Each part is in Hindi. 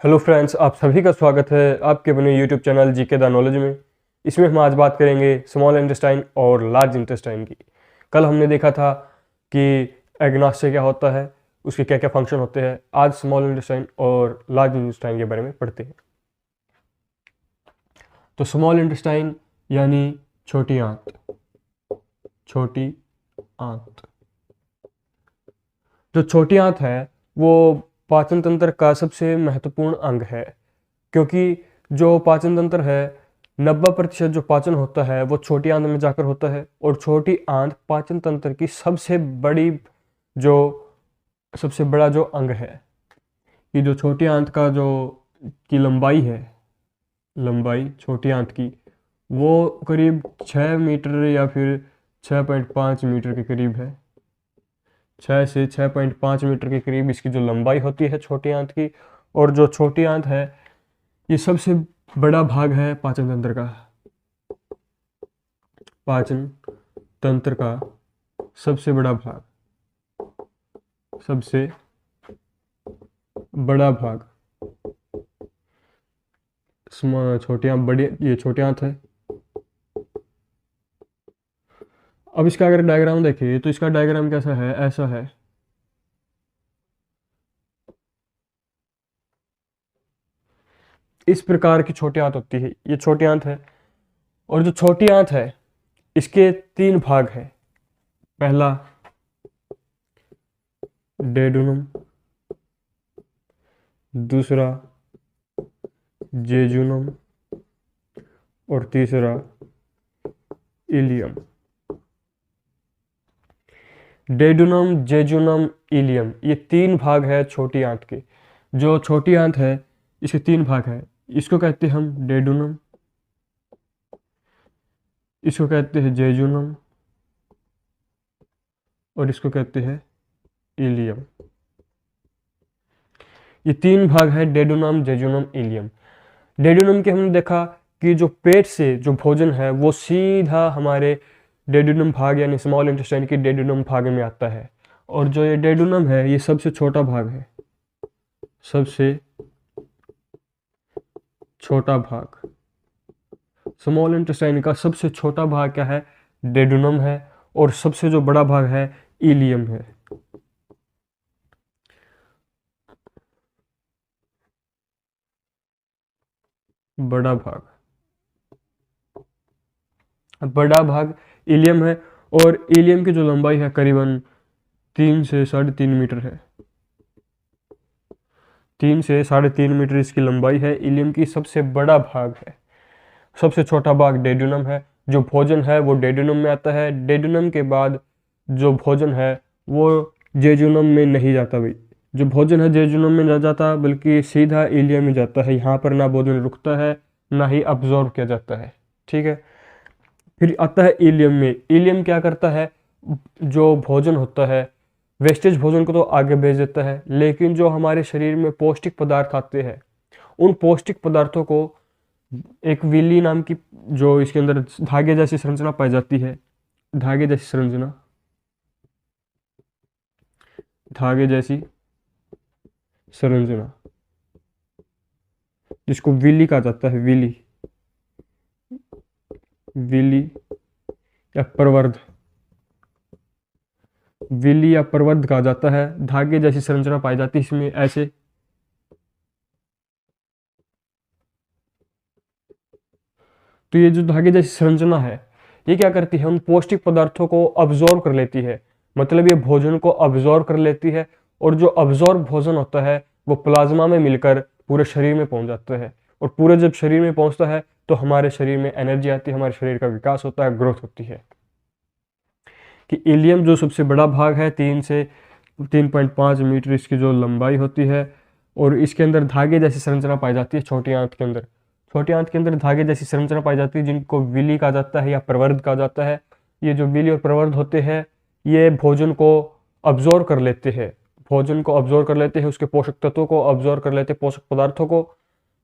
हेलो फ्रेंड्स, आप सभी का स्वागत है आपके अपने YouTube channel GK the knowledge में। इसमें हम आज बात करेंगे स्मॉल इंटेस्टाइन और लार्ज इंटेस्टाइन की। कल हमने देखा था कि एग्नास्टिया क्या होता है, उसके क्या क्या फंक्शन होते हैं। आज स्मॉल इंटेस्टाइन और लार्ज इंटेस्टाइन के बारे में पढ़ते हैं। तो स्मॉल इंटेस्टाइन यानी छोटी आंत। छोटी आंत, जो छोटी आंत है वो पाचन तंत्र का सबसे महत्वपूर्ण अंग है, क्योंकि जो पाचन तंत्र है 90% जो पाचन होता है वो छोटी आंत में जाकर होता है। और छोटी आंत पाचन तंत्र की जो सबसे बड़ा जो अंग है। ये जो छोटी आंत का जो की लंबाई है, लंबाई छोटी आंत की वो करीब 6 मीटर या फिर 6.5 मीटर के करीब है। 6 से 6.5 मीटर के करीब इसकी जो लंबाई होती है छोटी आंत की। और जो छोटी आंत है ये सबसे बड़ा भाग है पाचन तंत्र का। पाचन तंत्र का सबसे बड़ा भाग, सबसे बड़ा भाग छोटी आंत, बड़ी ये छोटी आंत है। अब इसका अगर डायग्राम देखिए तो इसका डायग्राम कैसा है, ऐसा है। इस प्रकार की छोटी आंत होती है, ये छोटी आंत है। और जो छोटी आंत है इसके 3 भाग है। पहला डेडुनम, दूसरा जेजुनम और तीसरा इलियम। डेडुनम, जेजुनम, इलियम, ये 3 भाग है छोटी आंत के। जो छोटी आंत है इसके 3 भाग है। इसको कहते हैं हम डेडुनम, इसको कहते हैं जेजुनम और इसको कहते हैं इलियम। ये 3 भाग है डेडुनम, जेजुनम, इलियम। डेडुनम के हमने देखा कि जो पेट से जो भोजन है वो सीधा हमारे डेडुनम भाग यानी स्मॉल इंटेस्टाइन की डेडुनम भाग में आता है। और जो ये डेडुनम है ये सबसे छोटा भाग है, सबसे छोटा भाग। स्मॉल इंटेस्टाइन का सबसे छोटा भाग क्या है, डेडुनम है। और सबसे जो बड़ा भाग है इलियम है। बड़ा भाग, बड़ा भाग इलियम है। और इलियम की जो लंबाई है करीबन 3 से 3.5 मीटर है। 3 से 3.5 मीटर इसकी लंबाई है। इलियम की सबसे बड़ा भाग है। सबसे छोटा भाग डेडुनम है। जो भोजन है वो डेडुनम में आता है। डेडुनम के बाद जो भोजन है वो जेजुनम में नहीं जाता भाई। जो भोजन है जेजुनम में नहीं जाता बल्कि सीधा इलियम में जाता है। यहाँ पर ना भोजन रुकता है ना ही अब्जॉर्ब किया जाता है। ठीक है, फिर आता है इलियम में। इलियम क्या करता है, जो भोजन होता है वेस्टेज भोजन को तो आगे भेज देता है, लेकिन जो हमारे शरीर में पौष्टिक पदार्थ आते हैं उन पौष्टिक पदार्थों को एक विली नाम की, जो इसके अंदर धागे जैसी संरचना पाई जाती है, धागे जैसी संरचना, धागे जैसी संरचना जिसको विली कहा जाता है, विली, विली या प्रवर्ध, विली या प्रवर्ध कहा जाता है। धागे जैसी संरचना पाई जाती है इसमें ऐसे। तो ये जो धागे जैसी संरचना है ये क्या करती है, उन पौष्टिक पदार्थों को अब्जॉर्ब कर लेती है। मतलब ये भोजन को अब्जॉर्ब कर लेती है। और जो अब्जॉर्ब भोजन होता है वो प्लाज्मा में मिलकर पूरे शरीर में पहुंच जाता है। और पूरे जब शरीर में पहुंचता है तो हमारे शरीर में एनर्जी आती है, हमारे शरीर का विकास होता है, ग्रोथ होती है। कि इलियम जो सबसे बड़ा भाग है, 3 से 3.5 मीटर इसकी जो लंबाई होती है। और इसके अंदर धागे जैसी संरचना पाई जाती है। छोटी आंत के अंदर, छोटी आंत के अंदर धागे जैसी संरचना पाई जाती है जिनको विली कहा जाता है या प्रवर्ध कहा जाता है। ये जो विली और प्रवर्ध होते हैं ये भोजन को अब्जॉर्ब कर लेते हैं, भोजन को अब्जॉर्ब कर लेते हैं, उसके पोषक तत्वों को अब्जॉर्ब कर लेते हैं, पोषक पदार्थों को।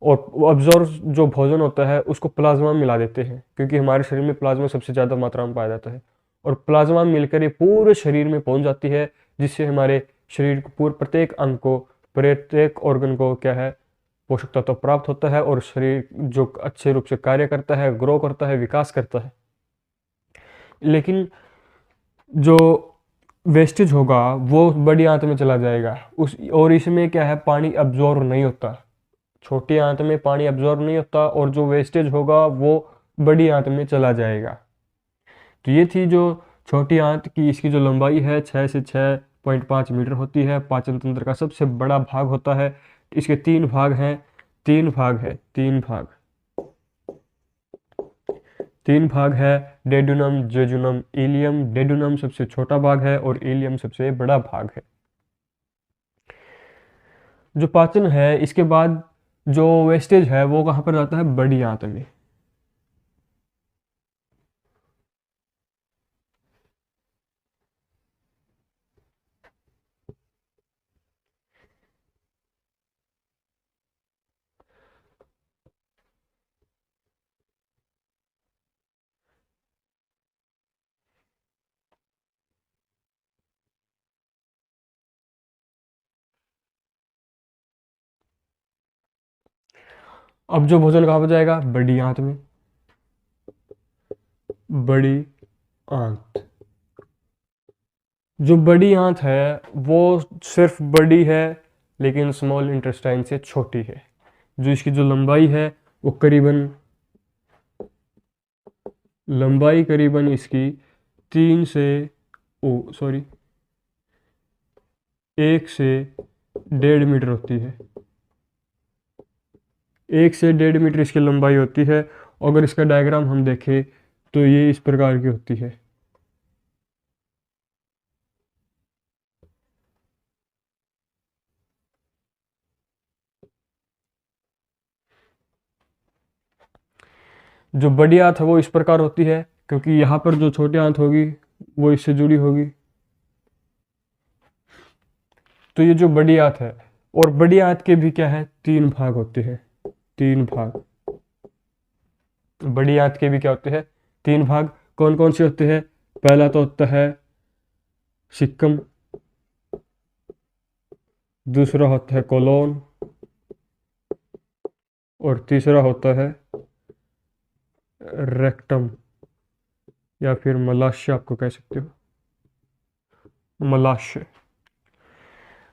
और वो अब्जॉर्ब जो भोजन होता है उसको प्लाज्मा में मिला देते हैं, क्योंकि हमारे शरीर में प्लाज्मा सबसे ज़्यादा मात्रा में पाया जाता है। और प्लाज्मा मिलकर ये पूरे शरीर में पहुंच जाती है, जिससे हमारे शरीर को प्रत्येक अंग को, प्रत्येक ऑर्गन को क्या है, पोषक तत्व प्राप्त होता है और शरीर जो अच्छे रूप से कार्य करता है, ग्रो करता है, विकास करता है। लेकिन जो वेस्टेज होगा वो बड़ी आंत में चला जाएगा और इसमें क्या है, पानी अब्जॉर्व नहीं होता। छोटी आंत में पानी अब्जॉर्व नहीं होता और जो वेस्टेज होगा वो बड़ी आंत में चला जाएगा। तो ये थी जो छोटी आंत की, इसकी जो लंबाई है 6 से 6.5 मीटर होती है। पाचन तंत्र का सबसे बड़ा भाग होता है। इसके तीन भाग हैं, तीन भाग है, डेडुनम, जेजुनम, इलियम। डेडुनम सबसे छोटा भाग है और इलियम सबसे बड़ा भाग है। जो पाचन है, इसके बाद जो वेस्टेज है वो कहाँ पर जाता है, बड़ी आंत में। अब जो भोजन कहाँ पर जाएगा, बड़ी आंत में। बड़ी आंत, जो बड़ी आंत है वो सिर्फ बड़ी है लेकिन स्मॉल इंटेस्टाइन से छोटी है। जो इसकी जो लंबाई है वो करीबन इसकी 3 से 1 से 1.5 मीटर होती है। 1 से 1.5 मीटर इसकी लंबाई होती है। अगर इसका डायग्राम हम देखें तो ये इस प्रकार की होती है। जो बड़ी आंत है वो इस प्रकार होती है, क्योंकि यहाँ पर जो छोटी आंत होगी वो इससे जुड़ी होगी। तो ये जो बड़ी आंत है, और बड़ी आंत के भी क्या है, 3 भाग होते हैं। 3 भाग, बड़ी आंत के भी क्या होते हैं, 3 भाग। कौन कौन से होते हैं? पहला तो होता है सिक्कम, दूसरा होता है कोलोन, और तीसरा होता है रेक्टम या फिर मलाशय, आपको कह सकते हो, मलाशय।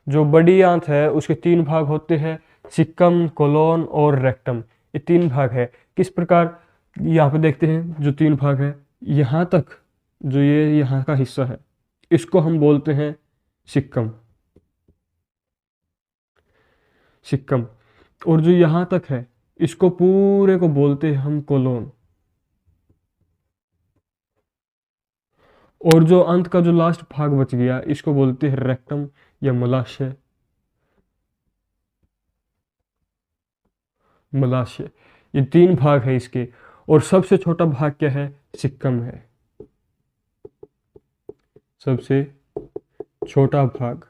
जो बड़ी आंत है उसके 3 भाग होते हैं, सिक्कम, कोलोन और रेक्टम। ये 3 भाग है। किस प्रकार, यहाँ पे देखते हैं जो 3 भाग है, यहाँ तक जो ये यहाँ का हिस्सा है इसको हम बोलते हैं सिक्कम। सिक्कम, और जो यहाँ तक है इसको पूरे को बोलते हैं हम कोलोन। और जो अंत का जो लास्ट भाग बच गया इसको बोलते हैं रेक्टम या मलाशय। मलाशय, ये 3 भाग है इसके। और सबसे छोटा भाग क्या है, सिक्कम है। सबसे छोटा भाग,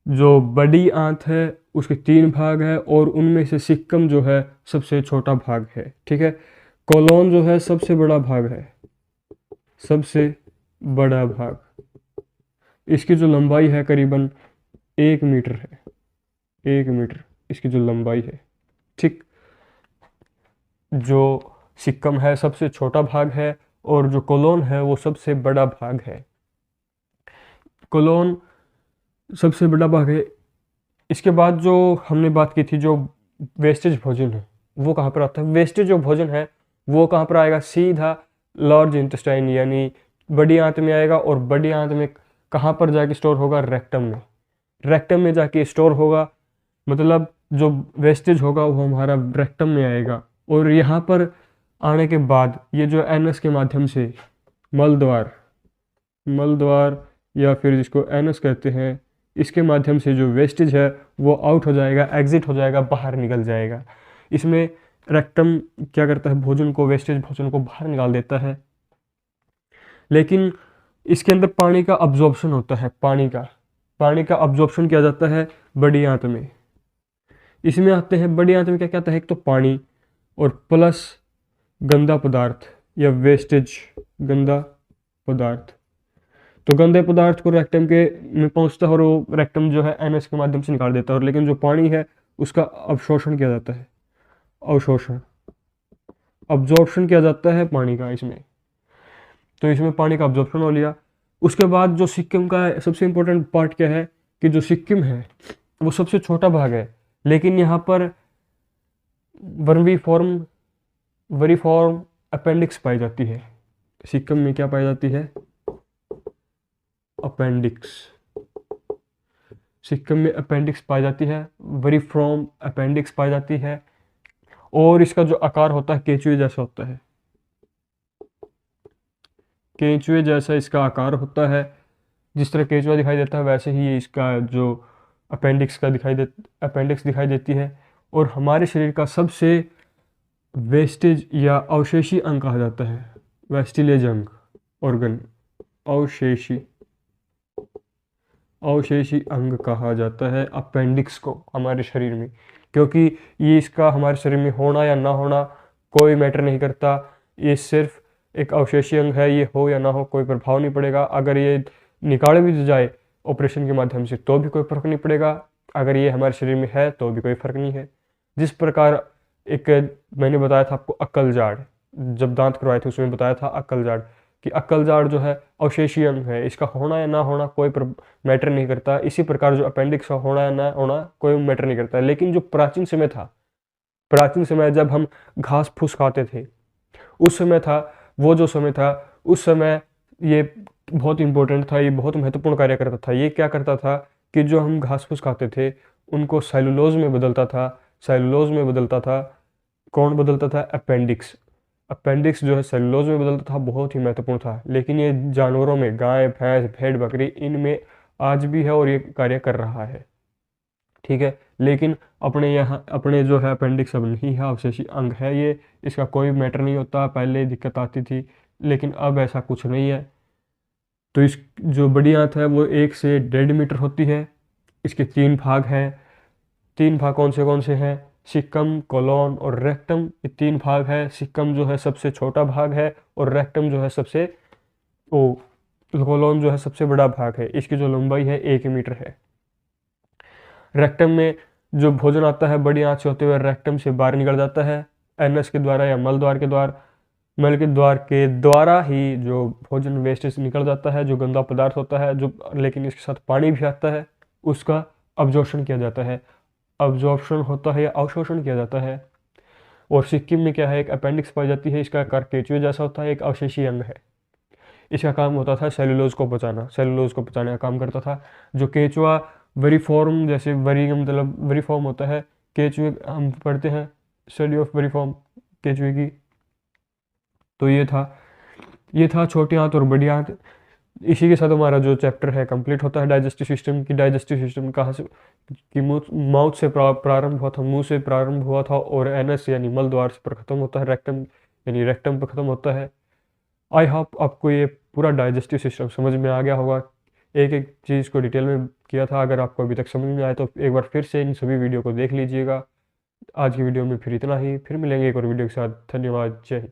जो बड़ी आंत है उसके 3 भाग है और उनमें से सिक्कम जो है सबसे छोटा भाग है। ठीक है। कोलोन जो है सबसे बड़ा भाग है, सबसे बड़ा भाग। इसकी जो लंबाई है करीबन 1 मीटर है। 1 मीटर इसकी जो लंबाई है। ठीक। जो सिक्कम है सबसे छोटा भाग है और जो कोलोन है वो सबसे बड़ा भाग है। कोलोन सबसे बड़ा भाग है। इसके बाद जो हमने बात की थी, जो वेस्टेज भोजन है वो कहाँ पर आता है? वेस्टेज जो भोजन है वो कहाँ पर आएगा? सीधा लार्ज इंटेस्टाइन यानी बड़ी आंत में आएगा। और बड़ी आंत में कहाँ पर जाके स्टोर होगा? रेक्टम में। रेक्टम में जाके स्टोर होगा, मतलब जो वेस्टेज होगा वो हमारा रेक्टम में आएगा। और यहाँ पर आने के बाद ये जो एनस के माध्यम से मल द्वार या फिर जिसको एनस कहते हैं, इसके माध्यम से जो वेस्टेज है वो आउट हो जाएगा, एग्जिट हो जाएगा, बाहर निकल जाएगा। इसमें रेक्टम क्या करता है? वेस्टेज भोजन को बाहर निकाल देता है। लेकिन इसके अंदर पानी का अब्जॉर्प्शन होता है। पानी का अब्जॉर्प्शन किया जाता है बड़ी आंत में। इसमें आते हैं बड़ी आंत में क्या क्या आता है? एक तो पानी और प्लस गंदा पदार्थ या वेस्टेज, गंदा पदार्थ। तो गंदे पदार्थ को रेक्टम के में पहुंचता है और वो रेक्टम जो है एनएस के माध्यम से निकाल देता है। और लेकिन जो पानी है उसका अवशोषण किया जाता है, अवशोषण, अब्जॉर्प्शन किया जाता है पानी का इसमें। तो इसमें पानी का अब्जॉर्प्शन हो लिया। उसके बाद जो सिक्किम का सबसे इम्पोर्टेंट पार्ट क्या है कि जो सिक्किम है वो सबसे छोटा भाग है, लेकिन यहाँ पर वर्मीफॉर्म वरीफॉर्म अपेंडिक्स पाई जाती है। सिक्किम में क्या पाई जाती है? अपेंडिक्स। सिक्किम में अपेंडिक्स पाई जाती है, वरीफॉर्म अपेंडिक्स पाई जाती है, और इसका जो आकार होता है केंचुए जैसा होता है, केंचुए जैसा इसका आकार होता है। जिस तरह केंचुआ दिखाई देता है वैसे ही इसका जो अपेंडिक्स दिखाई देती है। और हमारे शरीर का सबसे वेस्टेज या अवशेषी अंग कहा जाता है, वेस्टिलेज अंग, ऑर्गन, अवशेषी, अवशेषी अंग कहा जाता है अपेंडिक्स को हमारे शरीर में, क्योंकि ये इसका हमारे शरीर में होना या ना होना कोई मैटर नहीं करता। ये सिर्फ एक अवशेषी अंग है, ये हो या ना हो कोई प्रभाव नहीं पड़ेगा। अगर ये निकाल भी जाए ऑपरेशन के माध्यम से तो भी कोई फर्क नहीं पड़ेगा, अगर ये हमारे शरीर में है तो भी कोई फर्क नहीं है। जिस प्रकार एक मैंने बताया था आपको अक्कल जाड़, जब दांत करवाए थे उसमें बताया था अक्कल जाड़, कि अक्कल जाड़ जो है अवशेषी अंग है, इसका होना या ना होना कोई मैटर नहीं करता। इसी प्रकार जो अपेंडिक्स का होना या ना होना कोई मैटर नहीं करता। लेकिन जो प्राचीन समय था, प्राचीन समय जब हम घास फूस खाते थे उस समय था, वो जो समय था उस समय ये बहुत इंपॉर्टेंट था, ये बहुत महत्वपूर्ण कार्य करता था। ये क्या करता था कि जो हम घास फूस खाते थे उनको सेलुलोज में बदलता था, सेलुलोज में बदलता था। कौन बदलता था? अपेंडिक्स। अपेंडिक्स जो है सेलुलोज में बदलता था, बहुत ही महत्वपूर्ण था। लेकिन ये जानवरों में, गाय भैंस भेड़ बकरी, इनमें आज भी है और ये कार्य कर रहा है, ठीक है। लेकिन अपने यहाँ अपने जो है अपेंडिक्स अब नहीं है, अवशेषी अंग है ये, इसका कोई मैटर नहीं होता। पहले दिक्कत आती थी लेकिन अब ऐसा कुछ नहीं है। तो इस जो बड़ी आंत है वो 1 से 1.5 मीटर होती है। इसके 3 भाग हैं। 3 भाग कौन से हैं? सिक्कम, कोलोन और रेक्टम, ये 3 भाग है। सिक्कम जो है सबसे छोटा भाग है और रेक्टम जो है ओ कोलोन जो है सबसे बड़ा भाग है। इसकी जो लंबाई है 1 मीटर है। रेक्टम में जो भोजन आता है बड़ी आंत से होते हुए रेक्टम से बाहर निकल जाता है, एनस के द्वारा या मल के द्वारा ही जो भोजन वेस्टेज निकल जाता है, जो गंदा पदार्थ होता है, जो लेकिन इसके साथ पानी भी आता है, उसका अब्जॉर्प्शन किया जाता है। अब्जॉर्प्शन होता है या अवशोषण किया जाता है। और सिक्किम में क्या है? एक अपेंडिक्स पाई जाती है, इसका आकार केंचुए जैसा होता है, एक अवशेषी अंग है। इसका काम होता था सेलुलोज को पचाना, सेलुलोज को पचाने का काम करता था। जो केंचुआ वरीफॉर्म, जैसे वरी का मतलब वरीफॉर्म होता है, केंचुए हम पढ़ते हैं स्टडी ऑफ वरीफॉर्म केंचुए की। तो ये था छोटी आंत और बड़ी आंत। इसी के साथ हमारा जो चैप्टर है कंप्लीट होता है डाइजेस्टिव सिस्टम की। डाइजेस्टिव सिस्टम कहाँ से कि माउथ से प्रारंभ हुआ था, मुंह से प्रारंभ हुआ था और एनएस यानी मल द्वार पर खत्म होता है, रेक्टम यानी रेक्टम पर खत्म होता है। आई होप आपको ये पूरा डाइजेस्टिव सिस्टम समझ में आ गया होगा। एक एक चीज़ को डिटेल में किया था। अगर आपको अभी तक समझ में आए तो एक बार फिर से इन सभी वीडियो को देख लीजिएगा। आज की वीडियो में फिर इतना ही, फिर मिलेंगे एक और वीडियो के साथ। धन्यवाद, जय हिंद।